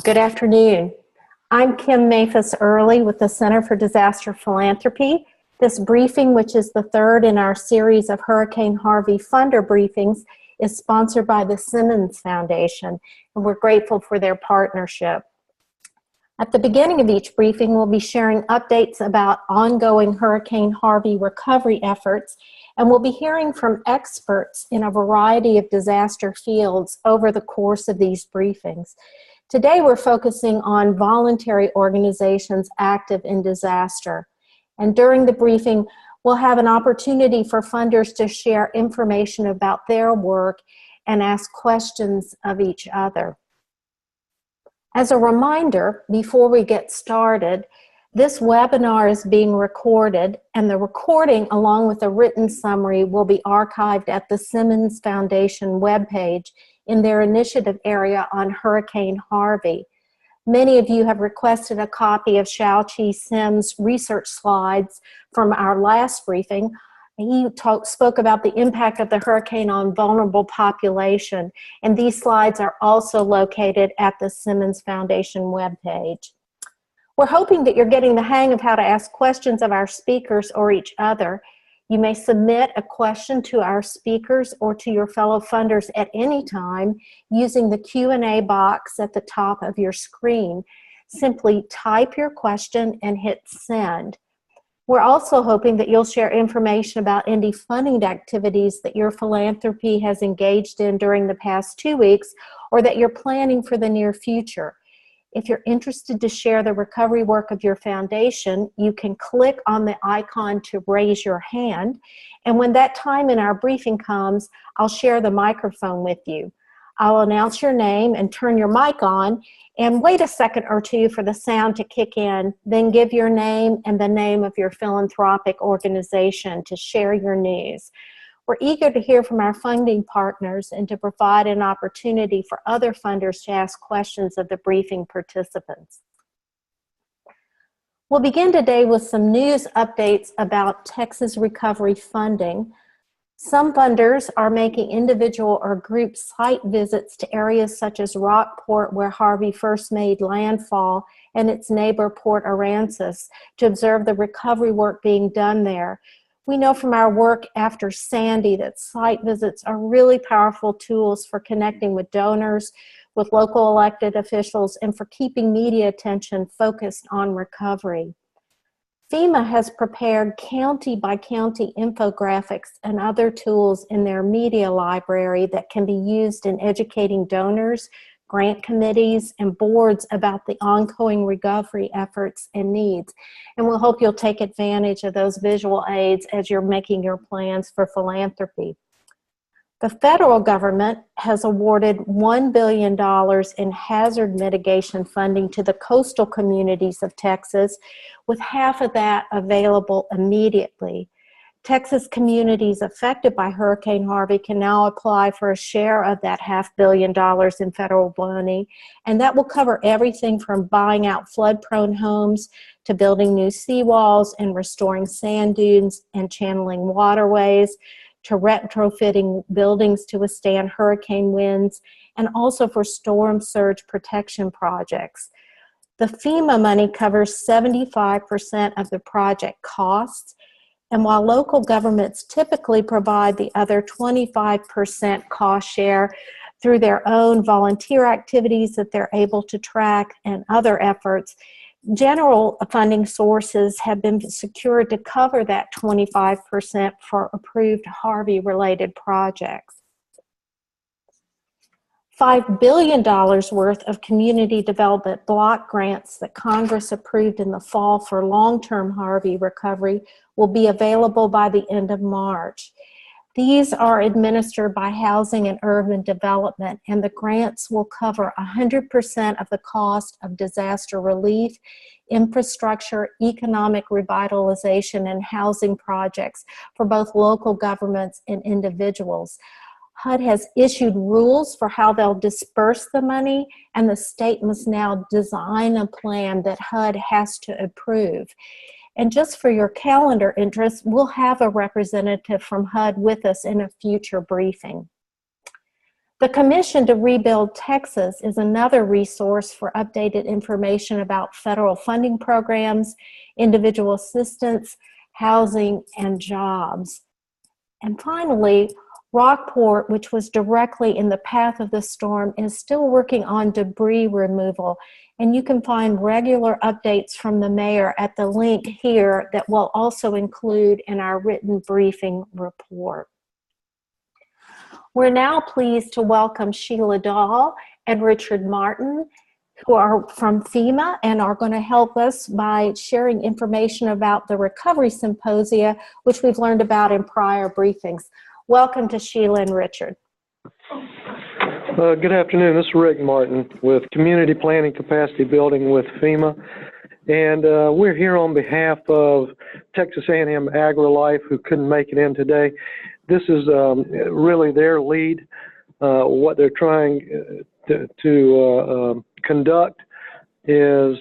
Good afternoon. I'm Kim Maphis Early with the Center for Disaster Philanthropy. This briefing, which is the third in our series of Hurricane Harvey funder briefings, is sponsored by the Simmons Foundation, and we're grateful for their partnership. At the beginning of each briefing, we'll be sharing updates about ongoing Hurricane Harvey recovery efforts, and we'll be hearing from experts in a variety of disaster fields over the course of these briefings. Today, we're focusing on voluntary organizations active in disaster. And during the briefing, we'll have an opportunity for funders to share information about their work and ask questions of each other. As a reminder, before we get started, this webinar is being recorded, and the recording, along with a written summary, will be archived at the Simmons Foundation webpage in their initiative area on Hurricane Harvey. Many of you have requested a copy of Xiaoqi Sim's research slides from our last briefing. He spoke about the impact of the hurricane on vulnerable population, and these slides are also located at the Simmons Foundation webpage. We're hoping that you're getting the hang of how to ask questions of our speakers or each other. You may submit a question to our speakers or to your fellow funders at any time using the Q&A box at the top of your screen. Simply type your question and hit send. We're also hoping that you'll share information about any funding activities that your philanthropy has engaged in during the past 2 weeks or that you're planning for the near future. If you're interested to share the recovery work of your foundation, you can click on the icon to raise your hand. And when that time in our briefing comes, I'll share the microphone with you. I'll announce your name and turn your mic on, and wait a second or two for the sound to kick in. Then give your name and the name of your philanthropic organization to share your news. We're eager to hear from our funding partners and to provide an opportunity for other funders to ask questions of the briefing participants. We'll begin today with some news updates about Texas recovery funding. Some funders are making individual or group site visits to areas such as Rockport, where Harvey first made landfall, and its neighbor Port Aransas, to observe the recovery work being done there. We know from our work after Sandy that site visits are really powerful tools for connecting with donors, with local elected officials, and for keeping media attention focused on recovery. FEMA has prepared county-by-county infographics and other tools in their media library that can be used in educating donors, grant committees, and boards about the ongoing recovery efforts and needs. And we'll hope you'll take advantage of those visual aids as you're making your plans for philanthropy. The federal government has awarded $1 billion in hazard mitigation funding to the coastal communities of Texas, with half of that available immediately. Texas communities affected by Hurricane Harvey can now apply for a share of that $500 million in federal money, and that will cover everything from buying out flood-prone homes to building new seawalls and restoring sand dunes and channeling waterways, to retrofitting buildings to withstand hurricane winds, and also for storm surge protection projects. The FEMA money covers 75% of the project costs, and while local governments typically provide the other 25% cost share through their own volunteer activities that they're able to track and other efforts, general funding sources have been secured to cover that 25% for approved Harvey-related projects. $5 billion worth of community development block grants that Congress approved in the fall for long-term Harvey recovery will be available by the end of March. These are administered by Housing and Urban Development, and the grants will cover 100% of the cost of disaster relief, infrastructure, economic revitalization, and housing projects for both local governments and individuals. HUD has issued rules for how they'll disperse the money, and the state must now design a plan that HUD has to approve. And just for your calendar interest, we'll have a representative from HUD with us in a future briefing. The Commission to Rebuild Texas is another resource for updated information about federal funding programs, individual assistance, housing, and jobs. And finally, Rockport, which was directly in the path of the storm, is still working on debris removal. And you can find regular updates from the mayor at the link here that we'll also include in our written briefing report. We're now pleased to welcome Sheila Dahl and Richard Martin, who are from FEMA and are going to help us by sharing information about the Recovery Symposia, which we've learned about in prior briefings. Welcome to Sheila and Richard. Good afternoon. This is Rick Martin with Community Planning Capacity Building with FEMA. And we're here on behalf of Texas A&M AgriLife, who couldn't make it in today. This is really their lead. What they're trying to conduct is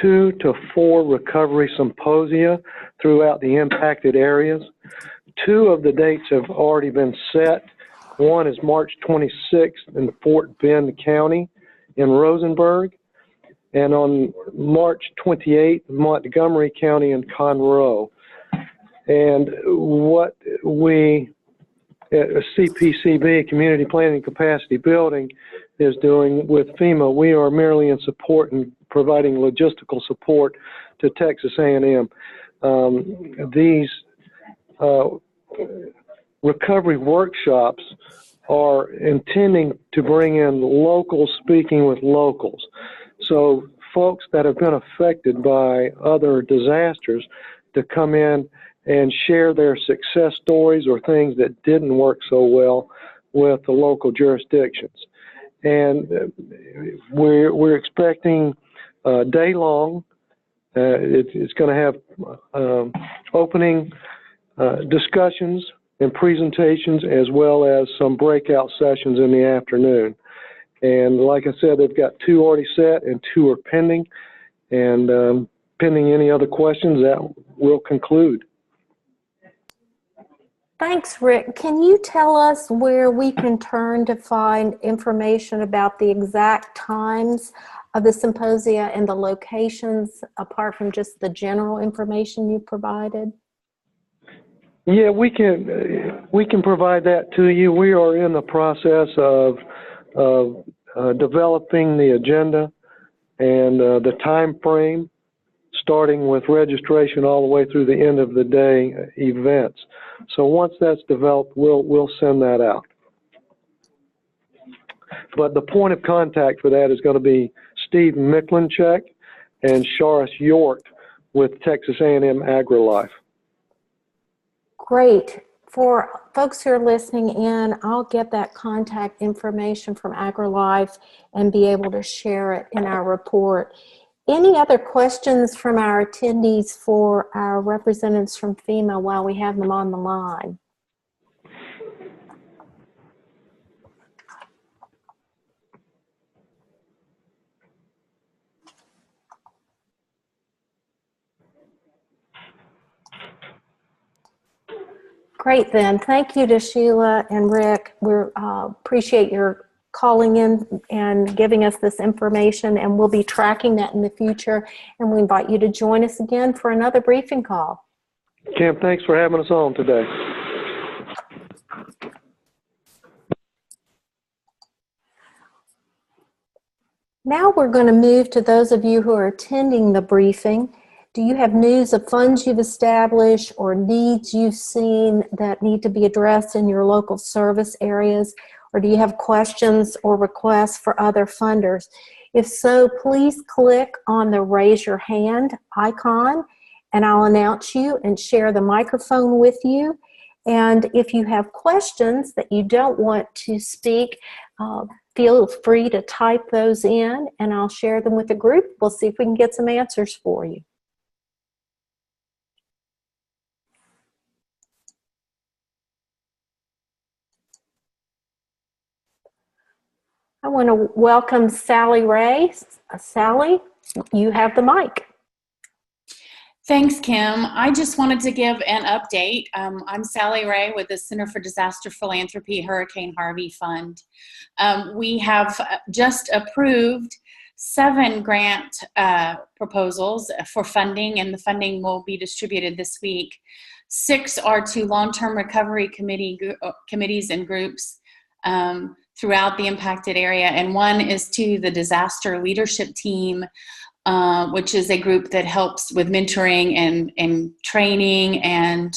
2 to 4 recovery symposia throughout the impacted areas. 2 of the dates have already been set. One is March 26th in Fort Bend County in Rosenberg, and on March 28th, Montgomery County in Conroe. And what we at CPCB, Community Planning Capacity Building, is doing with FEMA, we are merely in support and providing logistical support to Texas A&M. These recovery workshops are intending to bring in local speaking with locals. So folks that have been affected by other disasters to come in and share their success stories or things that didn't work so well with the local jurisdictions. And we're expecting day long. It's going to have opening discussions and presentations, as well as some breakout sessions in the afternoon. And like I said, they've got 2 already set and 2 are pending. And pending any other questions, that will conclude. Thanks, Rick. Can you tell us where we can turn to find information about the exact times of the symposia and the locations, apart from just the general information you provided? Yeah, we can provide that to you. We are in the process of developing the agenda and the time frame, starting with registration all the way through the end of the day events. So once that's developed, we'll send that out. But the point of contact for that is going to be Steve Miklinchek and Sharis York with Texas A&M AgriLife. Great. For folks who are listening in, I'll get that contact information from AgriLife and be able to share it in our report. Any other questions from our attendees for our representatives from FEMA while we have them on the line? Great, then. Thank you to Sheila and Rick. We appreciate your calling in and giving us this information, and we'll be tracking that in the future, and we invite you to join us again for another briefing call. Kim, thanks for having us on today. Now we're going to move to those of you who are attending the briefing. Do you have news of funds you've established or needs you've seen that need to be addressed in your local service areas? Or do you have questions or requests for other funders? If so, please click on the raise your hand icon and I'll announce you and share the microphone with you. And if you have questions that you don't want to speak, feel free to type those in and I'll share them with the group. We'll see if we can get some answers for you. I want to welcome Sally Ray. Sally, you have the mic. Thanks, Kim. I just wanted to give an update. I'm Sally Ray with the Center for Disaster Philanthropy Hurricane Harvey Fund. We have just approved 7 grant proposals for funding, and the funding will be distributed this week. 6 are to long-term recovery committees and groups throughout the impacted area, and 1 is to the disaster leadership team, which is a group that helps with mentoring and training and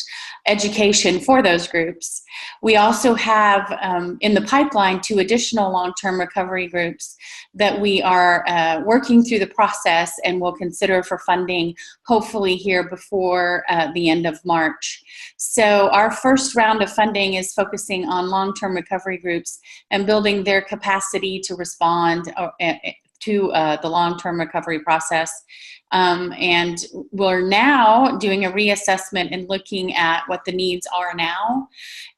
education for those groups. We also have in the pipeline 2 additional long-term recovery groups that we are working through the process and will consider for funding hopefully here before the end of March. So our first round of funding is focusing on long-term recovery groups and building their capacity to respond to the long-term recovery process. And we're now doing a reassessment and looking at what the needs are now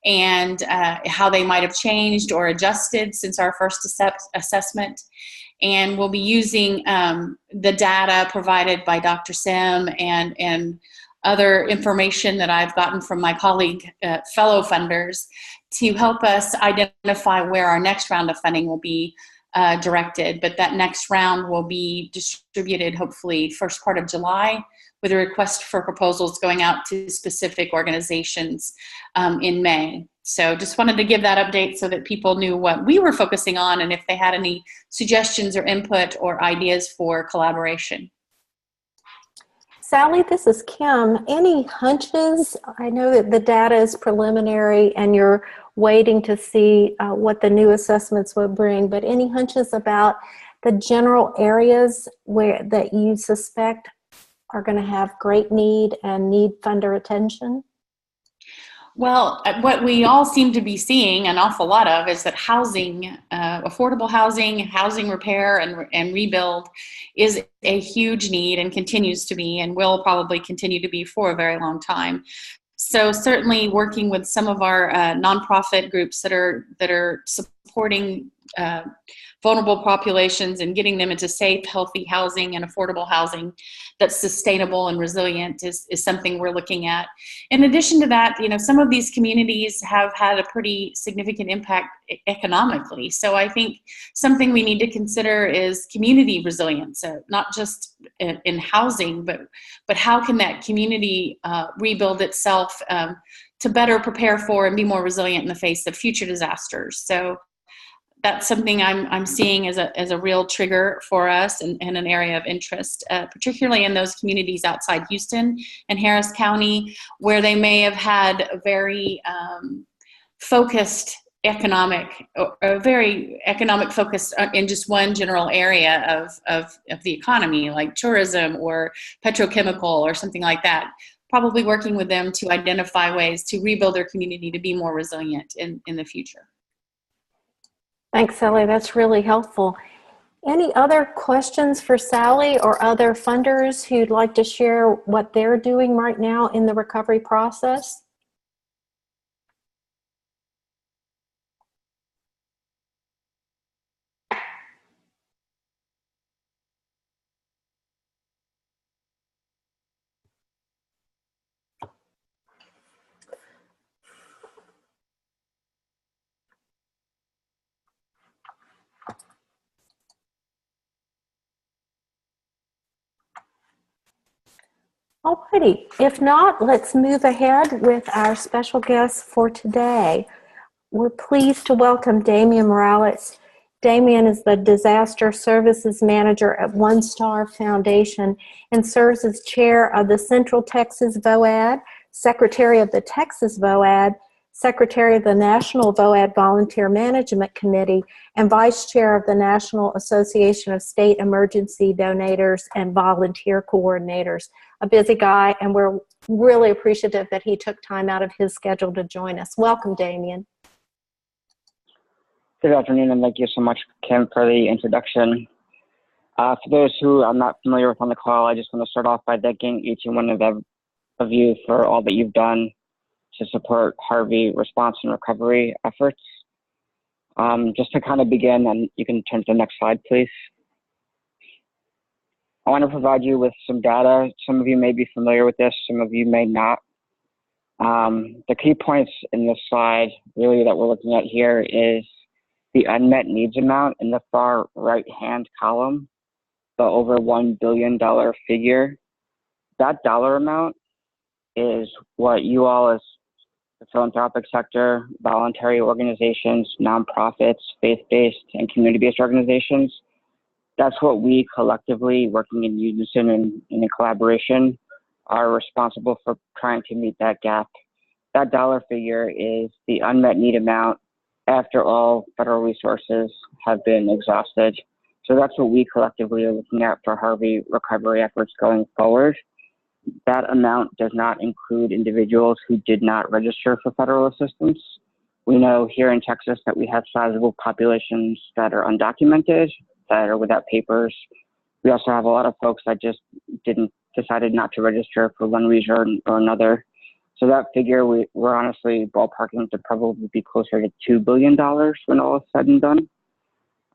and how they might have changed or adjusted since our first assessment. And we'll be using the data provided by Dr. Sim and other information that I've gotten from my colleague, fellow funders, to help us identify where our next round of funding will be directed. But that next round will be distributed hopefully first part of July, with a request for proposals going out to specific organizations in May. So just wanted to give that update so that people knew what we were focusing on and if they had any suggestions or input or ideas for collaboration. Sally, this is Kim. Any hunches? I know that the data is preliminary and you're waiting to see what the new assessments will bring, but any hunches about the general areas that you suspect are going to have great need and need funder attention? Well, what we all seem to be seeing an awful lot of is that housing, affordable housing, housing repair and rebuild is a huge need and continues to be and will probably continue to be for a very long time. So certainly working with some of our nonprofit groups that are supporting vulnerable populations and getting them into safe, healthy housing and affordable housing that's sustainable and resilient is something we're looking at. In addition to that, some of these communities have had a pretty significant impact economically. So I think something we need to consider is community resilience, not just in housing, but how can that community rebuild itself to better prepare for and be more resilient in the face of future disasters. So that's something I'm seeing as a real trigger for us and an area of interest, particularly in those communities outside Houston and Harris County, where they may have had a very focused very economic focus in just one general area of the economy, like tourism or petrochemical or something like that. Probably working with them to identify ways to rebuild their community to be more resilient in the future. Thanks, Sally. That's really helpful. Any other questions for Sally or other funders who'd like to share what they're doing right now in the recovery process? Alrighty, if not, let's move ahead with our special guest for today. We're pleased to welcome Damian Morales. Damian is the Disaster Services Manager at OneStar Foundation and serves as chair of the Central Texas VOAD, secretary of the Texas VOAD, secretary of the National VOAD Volunteer Management Committee, and vice chair of the National Association of State Emergency Donators and Volunteer Coordinators. A busy guy, and we're really appreciative that he took time out of his schedule to join us. Welcome, Damian. Good afternoon, and thank you so much, Kim, for the introduction. For those who I'm not familiar with on the call, I just want to start off by thanking each and one of you for all that you've done to support Harvey response and recovery efforts. Just to kind of begin, and you can turn to the next slide, please. I want to provide you with some data. Some of you may be familiar with this, some of you may not. The key points in this slide really that we're looking at here is the unmet needs amount in the far right-hand column, the over $1 billion figure. That dollar amount is what you all as the philanthropic sector, voluntary organizations, nonprofits, faith-based, and community-based organizations, that's what we collectively, working in unison and in collaboration, are responsible for trying to meet that gap. That dollar figure is the unmet need amount after all federal resources have been exhausted. So that's what we collectively are looking at for Harvey recovery efforts going forward. That amount does not include individuals who did not register for federal assistance. We know here in Texas that we have sizable populations that are undocumented, that are without papers. We also have a lot of folks that just decided not to register for one reason or another. So that figure, we're honestly ballparking to probably be closer to $2 billion when all is said and done.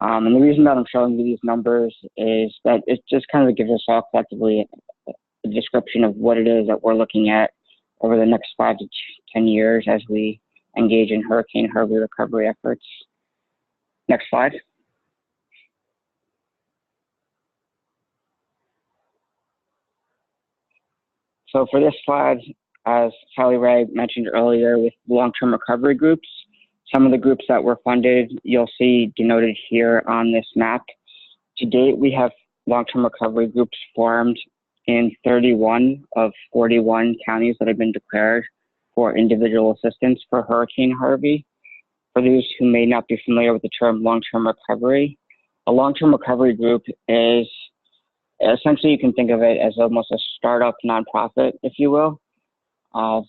And the reason that I'm showing you these numbers is that it just kind of gives us all collectively a description of what it is that we're looking at over the next 5 to 10 years as we engage in Hurricane Harvey recovery efforts. Next slide. So for this slide, as Sally Ray mentioned earlier with long-term recovery groups, some of the groups that were funded, you'll see denoted here on this map. To date, we have long-term recovery groups formed in 31 of 41 counties that have been declared for individual assistance for Hurricane Harvey. For those who may not be familiar with the term long-term recovery, a long-term recovery group is essentially, you can think of it as almost a startup nonprofit, if you will, of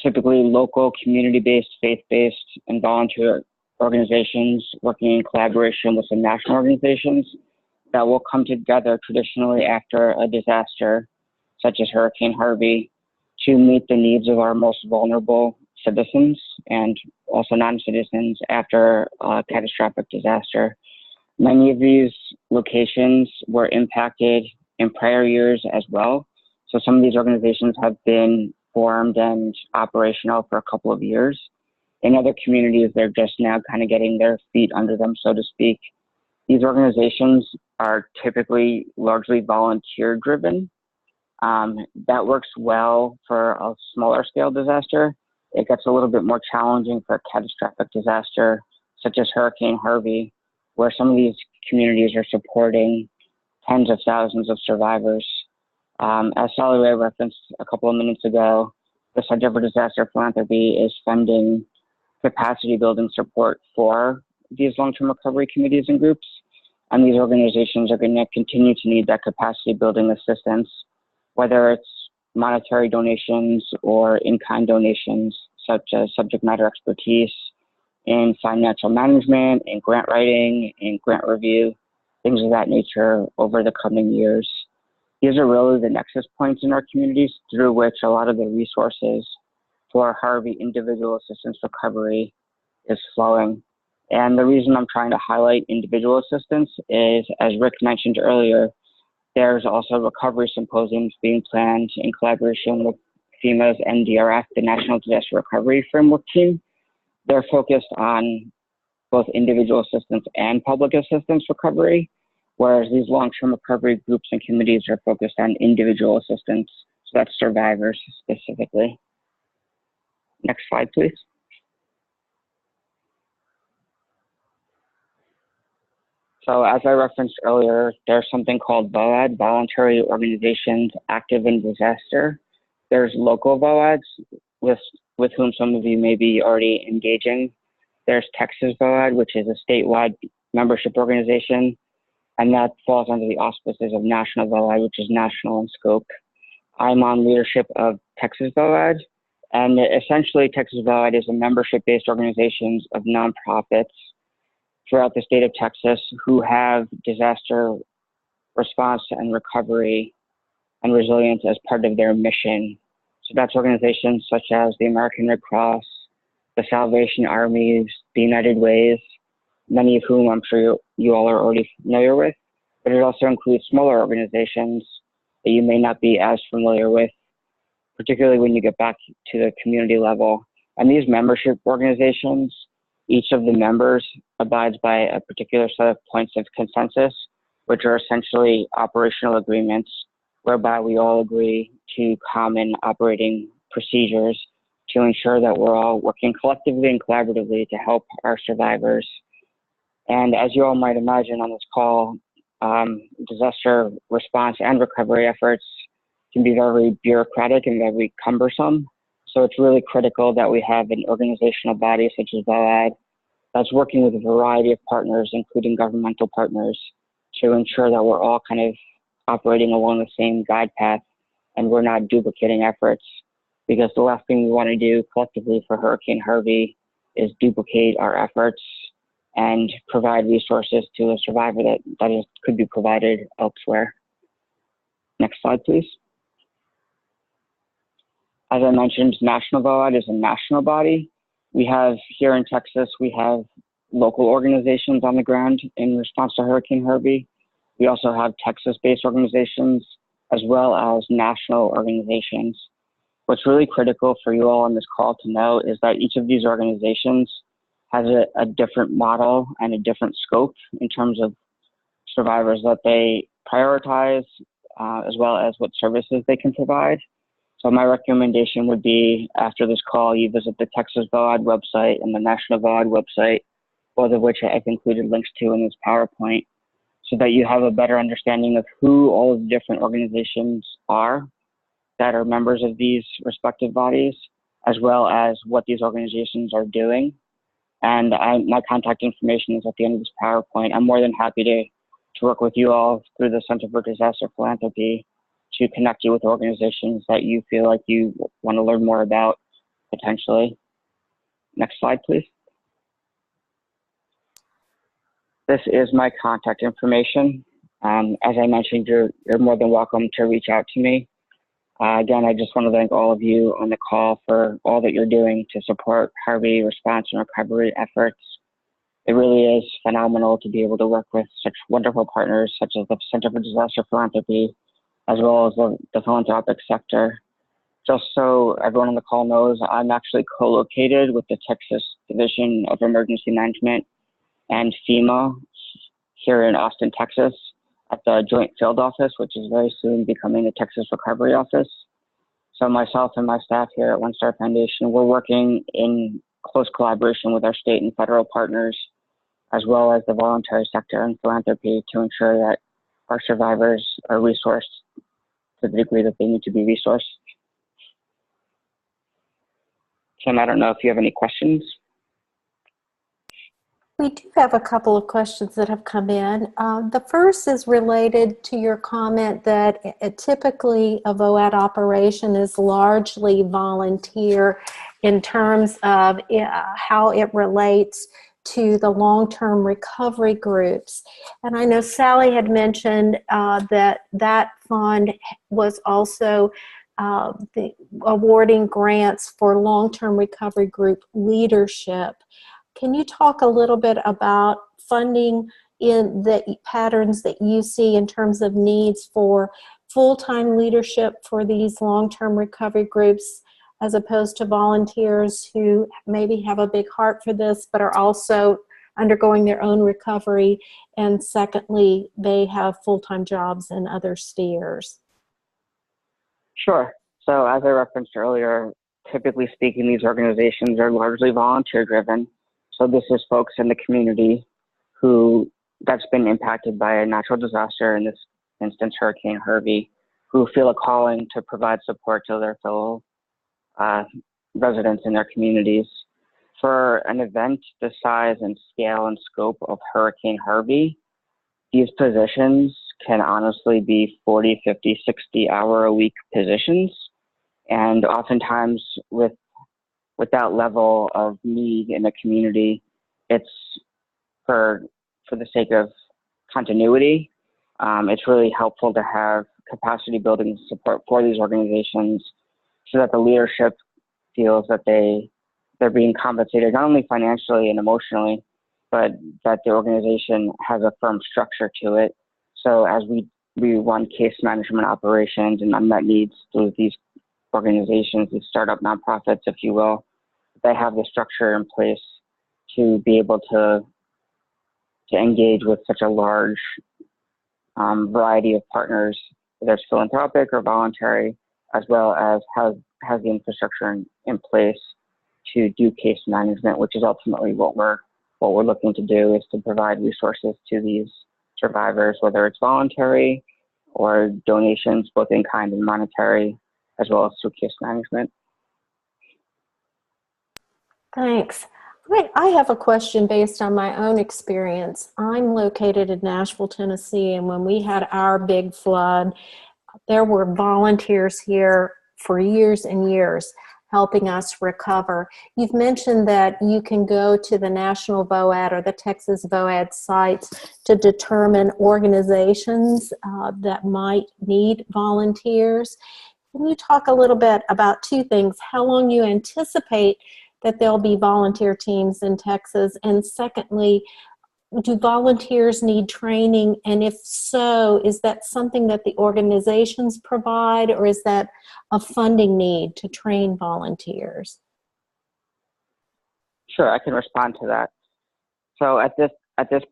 typically local, community-based, faith-based, and volunteer organizations working in collaboration with some national organizations that will come together traditionally after a disaster, such as Hurricane Harvey, to meet the needs of our most vulnerable citizens and also non-citizens after a catastrophic disaster. Many of these locations were impacted in prior years as well. So some of these organizations have been formed and operational for a couple of years. In other communities, they're just now kind of getting their feet under them, so to speak. These organizations are typically largely volunteer driven. That works well for a smaller scale disaster. It gets a little bit more challenging for a catastrophic disaster, such as Hurricane Harvey, where some of these communities are supporting tens of thousands of survivors. As Sally Ray referenced a couple of minutes ago, the Center for Disaster Philanthropy is funding capacity building support for these long-term recovery committees and groups. And these organizations are going to continue to need that capacity building assistance, whether it's monetary donations or in-kind donations, such as subject matter expertise in financial management, in grant writing, in grant review, things of that nature over the coming years. These are really the nexus points in our communities through which a lot of the resources for Harvey individual assistance recovery is flowing. And the reason I'm trying to highlight individual assistance is, as Rick mentioned earlier, there's also recovery symposiums being planned in collaboration with FEMA's NDRF, the National Disaster Recovery Framework team. They're focused on both individual assistance and public assistance recovery, whereas these long-term recovery groups and committees are focused on individual assistance, so that's survivors specifically. Next slide, please. So as I referenced earlier, there's something called VOAD, Voluntary Organizations Active in Disaster. There's local VOADs with whom some of you may be already engaging. There's Texas VOAD, which is a statewide membership organization, and that falls under the auspices of National VOAD, which is national in scope. I'm on leadership of Texas VOAD, and essentially Texas VOAD is a membership-based organization of nonprofits throughout the state of Texas who have disaster response and recovery and resilience as part of their mission. So that's organizations such as the American Red Cross, the Salvation Armies, the United Ways, many of whom I'm sure you all are already familiar with. but it also includes smaller organizations that you may not be as familiar with, particularly when you get back to the community level. And these membership organizations, each of the members abides by a particular set of points of consensus, which are essentially operational agreements whereby we all agree to common operating procedures to ensure that we're all working collectively and collaboratively to help our survivors. And as you all might imagine on this call, disaster response and recovery efforts can be very bureaucratic and very cumbersome. So it's really critical that we have an organizational body such as VOAD that's working with a variety of partners, including governmental partners, to ensure that we're all kind of operating along the same guide path and we're not duplicating efforts. Because the last thing we want to do collectively for Hurricane Harvey is duplicate our efforts and provide resources to a survivor that could be provided elsewhere. Next slide, please. As I mentioned, National VOAD is a national body. We have here in Texas, we have local organizations on the ground in response to Hurricane Harvey. We also have Texas-based organizations as well as national organizations. What's really critical for you all on this call to know is that each of these organizations has a different model and a different scope in terms of survivors that they prioritize, as well as what services they can provide. So my recommendation would be after this call, you visit the Texas VOAD website and the National VOAD website, both of which I've included links to in this PowerPoint, so that you have a better understanding of who all of the different organizations are that are members of these respective bodies, as well as what these organizations are doing. And my contact information is at the end of this PowerPoint. I'm more than happy to work with you all through the Center for Disaster Philanthropy to connect you with organizations that you feel like you want to learn more about potentially. Next slide, please. This is my contact information. As I mentioned, you're more than welcome to reach out to me. Again, I just want to thank all of you on the call for all that you're doing to support Harvey response and recovery efforts. It really is phenomenal to be able to work with such wonderful partners such as the Center for Disaster Philanthropy, as well as the philanthropic sector. Just so everyone on the call knows, I'm actually co-located with the Texas Division of Emergency Management and FEMA here in Austin, Texas, at the Joint Field Office, which is very soon becoming the Texas Recovery Office. So myself and my staff here at OneStar Foundation, we're working in close collaboration with our state and federal partners, as well as the voluntary sector and philanthropy, to ensure that our survivors are resourced to the degree that they need to be resourced. Kim, I don't know if you have any questions. We do have a couple of questions that have come in. The first is related to your comment that typically a VOAD operation is largely volunteer in terms of how it relates to the long-term recovery groups. And I know Sally had mentioned that fund was also awarding grants for long-term recovery group leadership. Can you talk a little bit about funding in the patterns that you see in terms of needs for full-time leadership for these long-term recovery groups, as opposed to volunteers who maybe have a big heart for this but are also undergoing their own recovery, and secondly, they have full-time jobs in other spheres? Sure. So as I referenced earlier, typically speaking, these organizations are largely volunteer-driven. So this is folks in the community that's been impacted by a natural disaster, in this instance, Hurricane Harvey, who feel a calling to provide support to their fellow residents in their communities. For an event the size and scale and scope of Hurricane Harvey, these positions can honestly be 40, 50, 60-hour-a-week positions. And oftentimes with that level of need in the community, it's for the sake of continuity. It's really helpful to have capacity building support for these organizations so that the leadership feels that they're being compensated not only financially and emotionally, but that the organization has a firm structure to it So as we run case management operations and unmet needs through these organizations, these startup nonprofits, if you will, they have the structure in place to be able to engage with such a large variety of partners, whether it's philanthropic or voluntary, as well as has the infrastructure in place to do case management, which is ultimately what we're looking to do, is to provide resources to these survivors, whether it's voluntary or donations, both in kind and monetary, as well as through case management. Thanks. I have a question based on my own experience. I'm located in Nashville, Tennessee, and when we had our big flood, there were volunteers here for years and years helping us recover. You've mentioned that you can go to the National VOAD or the Texas VOAD sites to determine organizations that might need volunteers. Can you talk a little bit about two things? How long you anticipate that there'll be volunteer teams in Texas? And secondly, do volunteers need training? And if so, is that something that the organizations provide, or is that a funding need to train volunteers? Sure, I can respond to that. So at this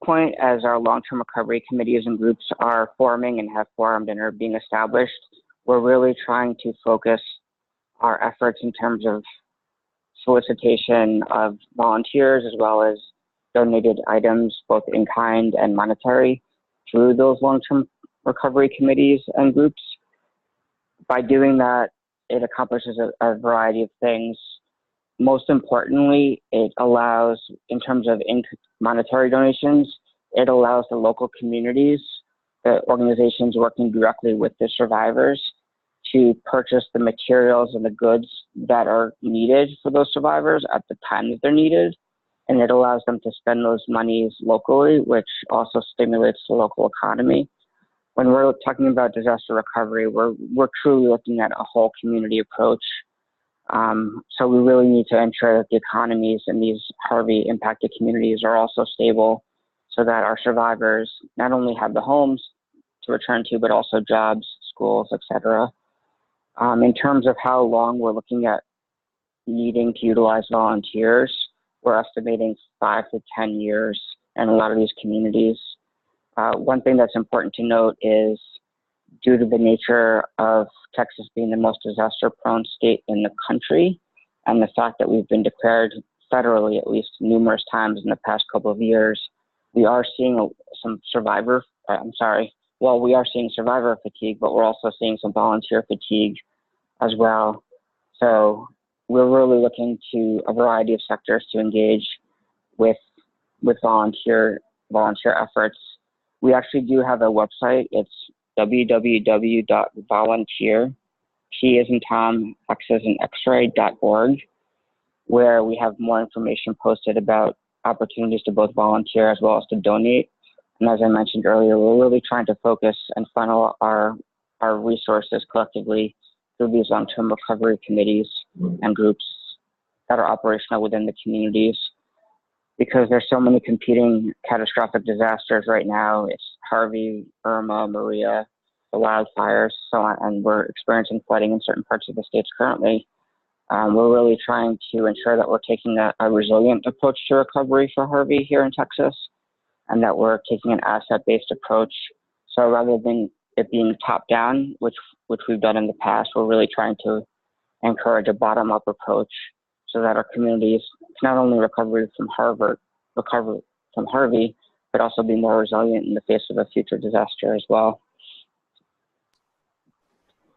point, as our long-term recovery committees and groups are forming and have formed and are being established, we're really trying to focus our efforts in terms of solicitation of volunteers as well as donated items, both in kind and monetary, through those long-term recovery committees and groups. By doing that, it accomplishes a variety of things. Most importantly, it allows, in terms of monetary donations, it allows the local communities, the organizations working directly with the survivors, to purchase the materials and the goods that are needed for those survivors at the time that they're needed. And it allows them to spend those monies locally, which also stimulates the local economy. When we're talking about disaster recovery, we're truly looking at a whole community approach. So we really need to ensure that the economies in these Harvey impacted communities are also stable, so that our survivors not only have the homes to return to, but also jobs, schools, etc. In terms of how long we're looking at needing to utilize volunteers, we're estimating 5 to 10 years in a lot of these communities. One thing that's important to note is, due to the nature of Texas being the most disaster-prone state in the country, and the fact that we've been declared federally at least numerous times in the past couple of years, we are seeing survivor fatigue, but we're also seeing some volunteer fatigue as well. So we're really looking to a variety of sectors to engage with volunteer efforts. We actually do have a website. It's www.volunteer, T as in Tom, X as in X-ray.org, where we have more information posted about opportunities to both volunteer as well as to donate. And as I mentioned earlier, we're really trying to focus and funnel our resources collectively through these long-term recovery committees and groups that are operational within the communities, because there's so many competing catastrophic disasters right now. It's Harvey, Irma, Maria, the wildfires, so on, and we're experiencing flooding in certain parts of the states currently. We're really trying to ensure that we're taking a resilient approach to recovery for Harvey here in Texas, and that we're taking an asset-based approach. So rather than it being top-down, which we've done in the past, we're really trying to encourage a bottom-up approach, so that our communities can not only recover from Harvey, but also be more resilient in the face of a future disaster as well.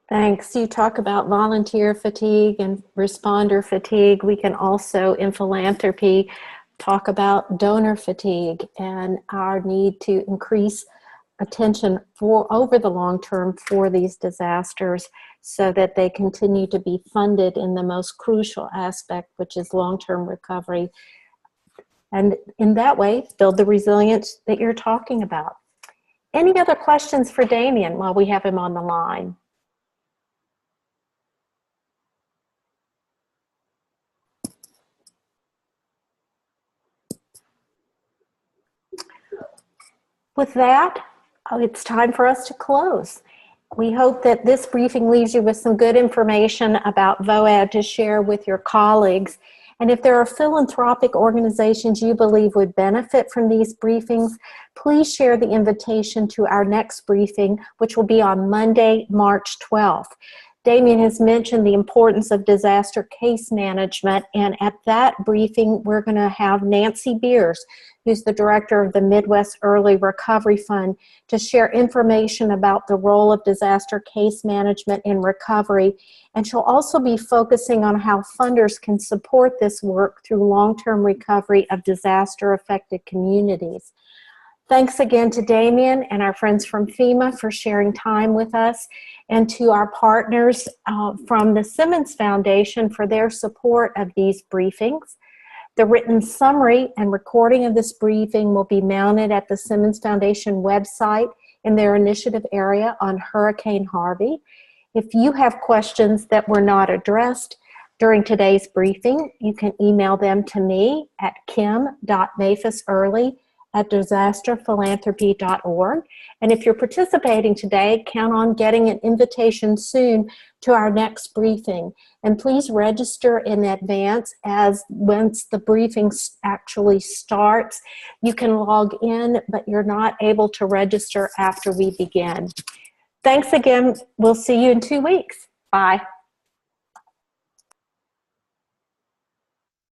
Thanks. You talk about volunteer fatigue and responder fatigue. We can also, in philanthropy, talk about donor fatigue and our need to increase attention over the long term for these disasters, so that they continue to be funded in the most crucial aspect, which is long-term recovery. And in that way, build the resilience that you're talking about. Any other questions for Damian while we have him on the line? With that, Oh, it's time for us to close. We hope that this briefing leaves you with some good information about VOAD to share with your colleagues. And if there are philanthropic organizations you believe would benefit from these briefings, please share the invitation to our next briefing, which will be on Monday, March 12th. Damian has mentioned the importance of disaster case management, and at that briefing, we're going to have Nancy Beers, who's the director of the Midwest Early Recovery Fund, to share information about the role of disaster case management in recovery. And she'll also be focusing on how funders can support this work through long-term recovery of disaster-affected communities. Thanks again to Damian and our friends from FEMA for sharing time with us, and to our partners from the Simmons Foundation for their support of these briefings. The written summary and recording of this briefing will be mounted at the Simmons Foundation website in their initiative area on Hurricane Harvey. If you have questions that were not addressed during today's briefing, you can email them to me at kim.maphisearly@disasterphilanthropy.org. And if you're participating today, count on getting an invitation soon to our next briefing. And please register in advance, as once the briefing actually starts, you can log in, but you're not able to register after we begin. Thanks again. We'll see you in 2 weeks. Bye.